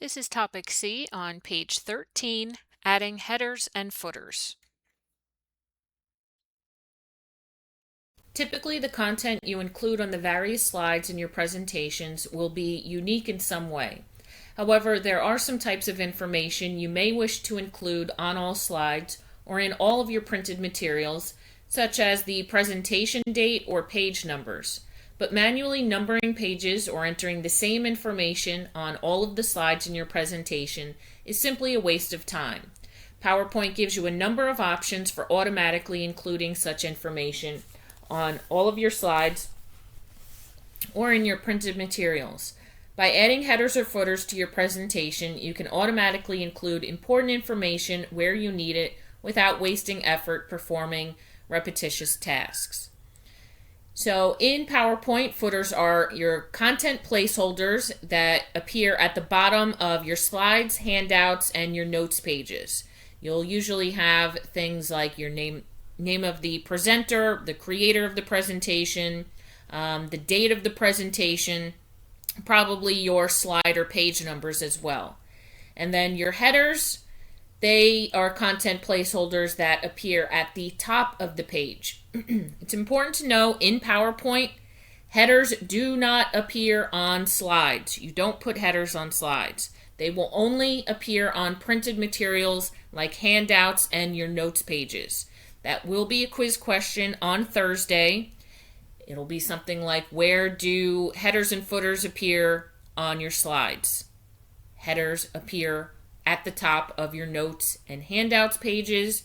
This is topic C on page 13, adding headers and footers. Typically, the content you include on the various slides in your presentations will be unique in some way. However, there are some types of information you may wish to include on all slides or in all of your printed materials, such as the presentation date or page numbers. But manually numbering pages or entering the same information on all of the slides in your presentation is simply a waste of time. PowerPoint gives you a number of options for automatically including such information on all of your slides or in your printed materials. By adding headers or footers to your presentation, you can automatically include important information where you need it without wasting effort performing repetitious tasks. So in PowerPoint, footers are your content placeholders that appear at the bottom of your slides, handouts, and your notes pages. You'll usually have things like your name of the presenter, the creator of the presentation, the date of the presentation, probably your slide or page numbers as well. And then your headers, they are content placeholders that appear at the top of the page. It's important to know in PowerPoint, headers do not appear on slides. You don't put headers on slides. They will only appear on printed materials like handouts and your notes pages. That will be a quiz question on Thursday. It'll be something like, where do headers and footers appear on your slides? Headers appear at the top of your notes and handouts pages.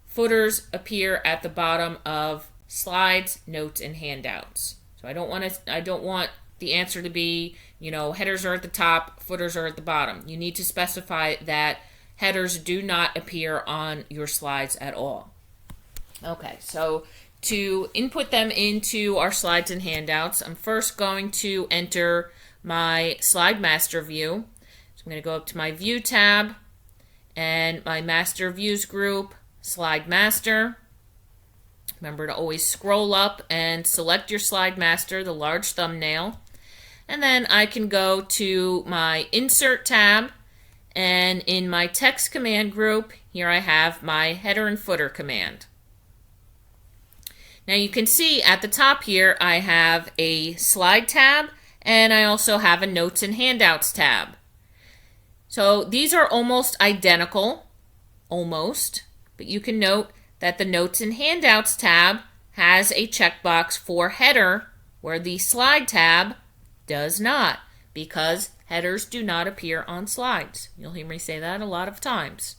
Footers appear at the bottom of slides, notes, and handouts. So I don't want the answer to be, headers are at the top, footers are at the bottom. You need to specify that headers do not appear on your slides at all. Okay, so to input them into our slides and handouts, I'm first going to enter my slide master view. So I'm going to go up to my view tab and my master views group, slide master. Remember to always scroll up and select your slide master, the large thumbnail. And then I can go to my insert tab, and in my text command group, here I have my header and footer command. Now you can see at the top here I have a slide tab and I also have a notes and handouts tab. So these are almost identical, but you can note that the notes and handouts tab has a checkbox for header where the slide tab does not, because headers do not appear on slides. You'll hear me say that a lot of times.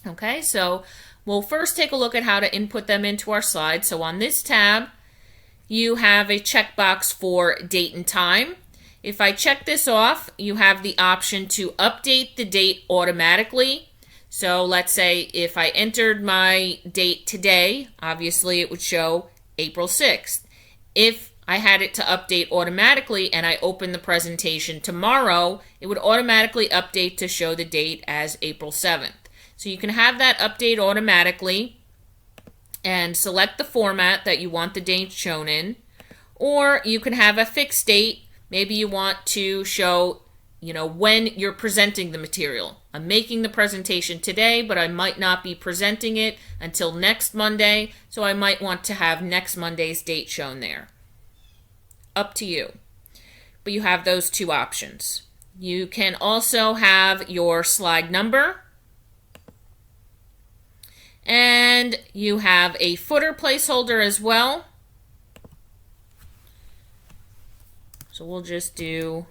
Okay, so we'll first take a look at how to input them into our slides. So on this tab, you have a checkbox for date and time. If I check this off, you have the option to update the date automatically. So let's say if I entered my date today, obviously it would show April 6th. If I had it to update automatically and I opened the presentation tomorrow, it would automatically update to show the date as April 7th. So you can have that update automatically and select the format that you want the date shown in, or you can have a fixed date. Maybe you want to show, when you're presenting the material. I'm making the presentation today, but I might not be presenting it until next Monday, so I might want to have next Monday's date shown there. Up to you. But you have those two options. You can also have your slide number, and you have a footer placeholder as well. So we'll just do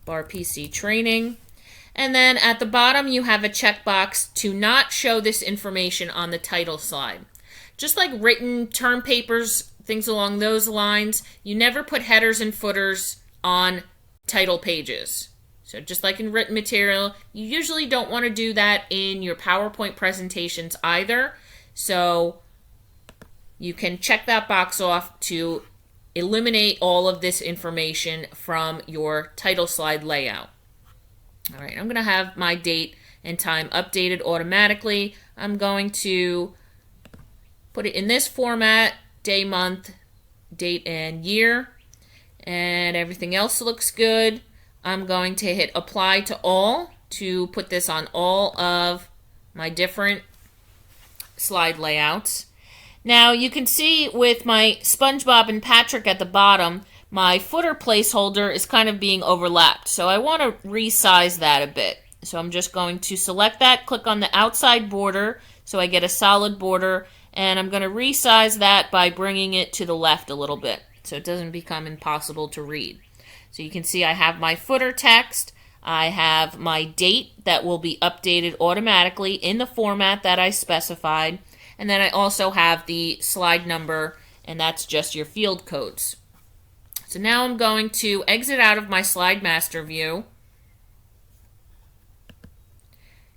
bar PC training. And then at the bottom you have a checkbox to not show this information on the title slide. Just like written term papers, things along those lines, you never put headers and footers on title pages. So just like in written material, you usually don't want to do that in your PowerPoint presentations either. So you can check that box off to eliminate all of this information from your title slide layout. All right, I'm going to have my date and time updated automatically. I'm going to put it in this format, day, month, date, and year, and everything else looks good. I'm going to hit apply to all to put this on all of my different slide layouts. Now you can see with my SpongeBob and Patrick at the bottom, my footer placeholder is kind of being overlapped. So I want to resize that a bit. So I'm just going to select that, click on the outside border so I get a solid border, and I'm going to resize that by bringing it to the left a little bit so it doesn't become impossible to read. So you can see I have my footer text, I have my date that will be updated automatically in the format that I specified, and then I also have the slide number, and that's just your field codes. So now I'm going to exit out of my slide master view,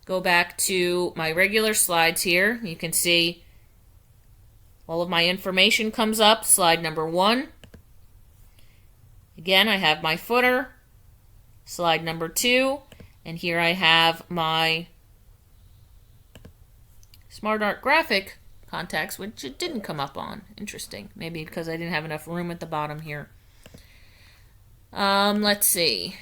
go back to my regular slides here. You can see all of my information comes up, slide number 1. Again, I have my footer, slide number 2, and here I have my SmartArt graphic context, which it didn't come up on. Interesting. Maybe because I didn't have enough room at the bottom here. Let's see.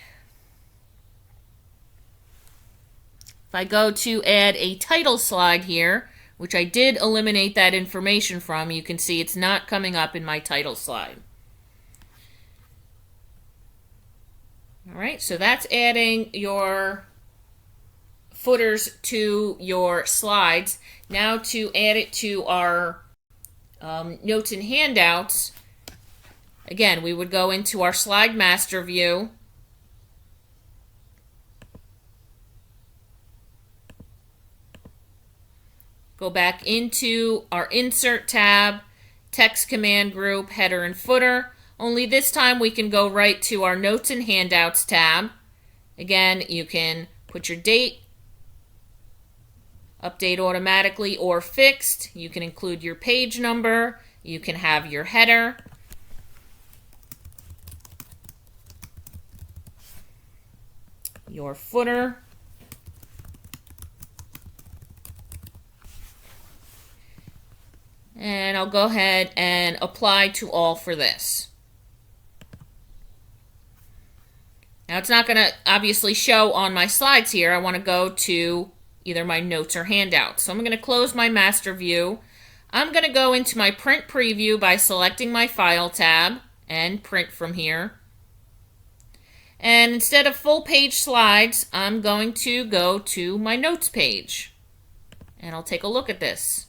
If I go to add a title slide here, which I did eliminate that information from, you can see it's not coming up in my title slide. Alright, so that's adding your footers to your slides. Now to add it to our notes and handouts, again, we would go into our slide master view, go back into our insert tab, text command group, header and footer. Only this time we can go right to our notes and handouts tab. Again, you can put your date, update automatically or fixed. You can include your page number. You can have your header. Your footer. And I'll go ahead and apply to all for this. Now it's not going to obviously show on my slides here. I want to go to either my notes or handouts. So I'm going to close my master view. I'm going to go into my print preview by selecting my file tab and print from here. And instead of full page slides, I'm going to go to my notes page. And I'll take a look at this.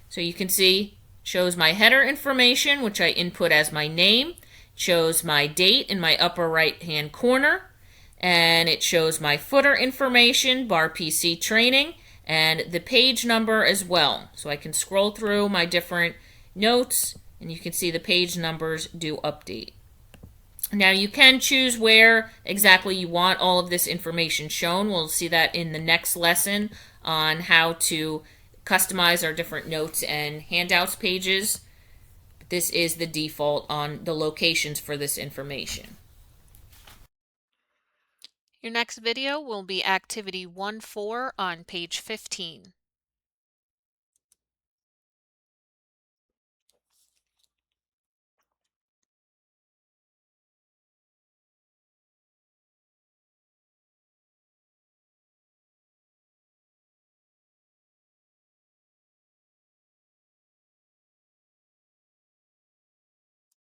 So you can see, shows my header information, which I input as my name. Shows my date in my upper right hand corner, and it shows my footer information, bar PC training, and the page number as well. So I can scroll through my different notes and you can see the page numbers do update. Now you can choose where exactly you want all of this information shown. We'll see that in the next lesson on how to customize our different notes and handouts pages. This is the default on the locations for this information. Your next video will be activity 1-4 on page 15.